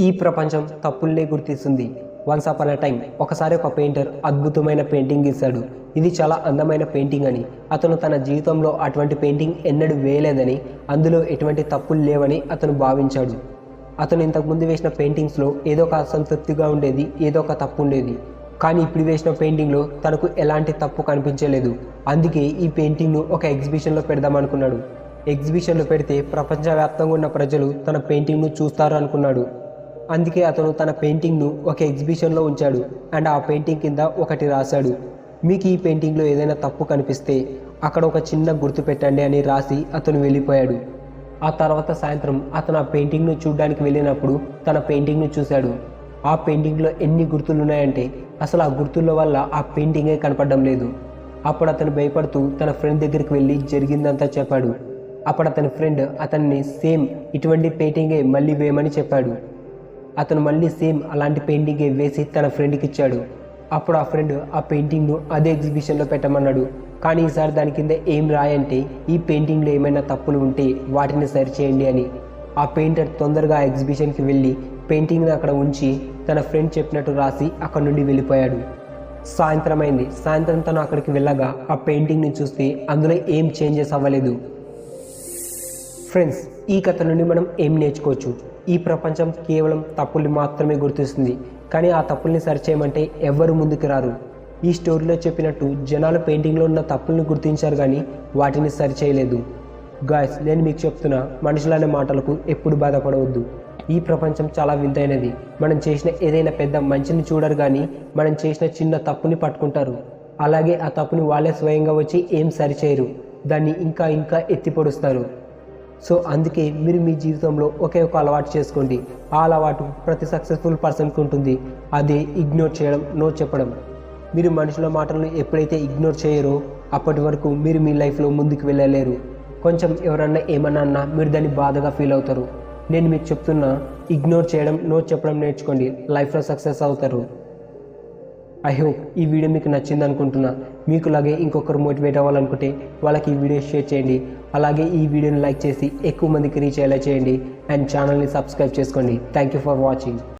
ఈ ప్రపంచం తప్పుల్నే గుర్తిస్తుంది. వన్స్ అపాన్ ఎ టైం ఒకసారి ఒక పెయింటర్ అద్భుతమైన పెయింటింగ్ గీశాడు. ఇది చాలా అందమైన పెయింటింగ్ అని, అతను తన జీవితంలో అటువంటి పెయింటింగ్ ఎన్నడూ వేయలేదని, అందులో ఎటువంటి తప్పులు లేవని అతను భావించాడు. అతను ఇంతకుముందు వేసిన పెయింటింగ్స్లో ఏదో ఒక అసంతృప్తిగా ఉండేది, ఏదో ఒక తప్పు ఉండేది. కానీ ఇప్పుడు వేసిన పెయింటింగ్లో తనకు ఎలాంటి తప్పు కనిపించలేదు. అందుకే ఈ పెయింటింగ్ను ఒక ఎగ్జిబిషన్లో పెడదామనుకున్నాడు. ఎగ్జిబిషన్లో పెడితే ప్రపంచవ్యాప్తంగా ఉన్న ప్రజలు తన పెయింటింగ్ను చూస్తారు అనుకున్నాడు. అందుకే అతను తన పెయింటింగ్ను ఒక ఎగ్జిబిషన్లో ఉంచాడు. అండ్ ఆ పెయింటింగ్ కింద ఒకటి రాశాడు, మీకు ఈ పెయింటింగ్లో ఏదైనా తప్పు కనిపిస్తే అక్కడ ఒక చిన్న గుర్తు పెట్టండి అని రాసి అతను వెళ్ళిపోయాడు. ఆ తర్వాత సాయంత్రం అతను ఆ పెయింటింగ్ను చూడడానికి వెళ్ళినప్పుడు తన పెయింటింగ్ను చూశాడు. ఆ పెయింటింగ్లో ఎన్ని గుర్తులు ఉన్నాయంటే అసలు ఆ గుర్తుల వల్ల ఆ పెయింటింగే కనపడడం లేదు. అప్పుడు అతను భయపడుతూ తన ఫ్రెండ్ దగ్గరికి వెళ్ళి జరిగిందంతా చెప్పాడు. అప్పుడు అతని ఫ్రెండ్ అతన్ని సేమ్ ఇటువంటి పెయింటింగే మళ్ళీ వేయమని చెప్పాడు. అతను మళ్ళీ సేమ్ అలాంటి పెయింటింగే వేసి తన ఫ్రెండ్కి ఇచ్చాడు. అప్పుడు ఆ ఫ్రెండ్ ఆ పెయింటింగ్ను అదే ఎగ్జిబిషన్లో పెట్టమన్నాడు. కానీ ఈసారి దాని కింద ఏం రాయంటే, ఈ పెయింటింగ్లో ఏమైనా తప్పులు ఉంటే వాటిని సరిచేయండి అని. ఆ పెయింటర్ తొందరగా ఆ ఎగ్జిబిషన్కి వెళ్ళి పెయింటింగ్ని అక్కడ ఉంచి తన ఫ్రెండ్ చెప్పినట్టు రాసి అక్కడ నుండి వెళ్ళిపోయాడు. సాయంత్రం అయింది. సాయంత్రం తను అక్కడికి వెళ్ళగా ఆ పెయింటింగ్ని చూస్తే అందులో ఏం చేంజెస్ అవ్వలేదు. ఫ్రెండ్స్, ఈ కథ నుండి మనం ఏం నేర్చుకోవచ్చు? ఈ ప్రపంచం కేవలం తప్పుల్ని మాత్రమే గుర్తిస్తుంది, కానీ ఆ తప్పుల్ని సరిచేయమంటే ఎవ్వరు ముందుకు రారు. ఈ స్టోరీలో చెప్పినట్టు జనాలు పెయింటింగ్లో ఉన్న తప్పుల్ని గుర్తించారు కానీ వాటిని సరిచేయలేదు. గాయ్స్, నేను మీకు చెప్తున్నా, మనుషులనే మాటలకు ఎప్పుడు బాధపడవద్దు. ఈ ప్రపంచం చాలా వింతైనది. మనం చేసిన ఏదైనా పెద్ద మంచిని చూడరు కానీ మనం చేసిన చిన్న తప్పుని పట్టుకుంటారు. అలాగే ఆ తప్పుని వాళ్ళే స్వయంగా వచ్చి ఏం సరిచేయరు, దాన్ని ఇంకా ఇంకా ఎత్తిపొడుస్తారు. సో అందుకే మీరు మీ జీవితంలో ఒకే ఒక అలవాటు చేసుకోండి. ఆ అలవాటు ప్రతి సక్సెస్ఫుల్ పర్సన్కి ఉంటుంది. అదే ఇగ్నోర్ చేయడం, నో చెప్పడం. మీరు మనుషుల మాటలను ఎప్పుడైతే ఇగ్నోర్ చేయరో అప్పటి వరకు మీరు మీ లైఫ్లో ముందుకు వెళ్ళలేరు. కొంచెం ఎవరన్నా ఏమన్నా అన్నా మీరు దాన్ని బాధగా ఫీల్ అవుతారు. నేను మీకు చెప్తున్నా, ఇగ్నోర్ చేయడం, నో చెప్పడం నేర్చుకోండి. లైఫ్లో సక్సెస్ అవుతారు. ఐ హోప్ ఈ వీడియో మీకు నచ్చింది అనుకుంటున్నా. మీకులాగే ఇంకొకరు మోటివేట్ అవ్వాలనుకుంటే వాళ్ళకి ఈ వీడియో షేర్ చేయండి. అలాగే ఈ వీడియోని లైక్ చేసి ఎక్కువ మందికి రీచ్ అయ్యేలా చేయండి. అండ్ ఛానల్ని సబ్స్క్రైబ్ చేసుకోండి. Thank you for watching.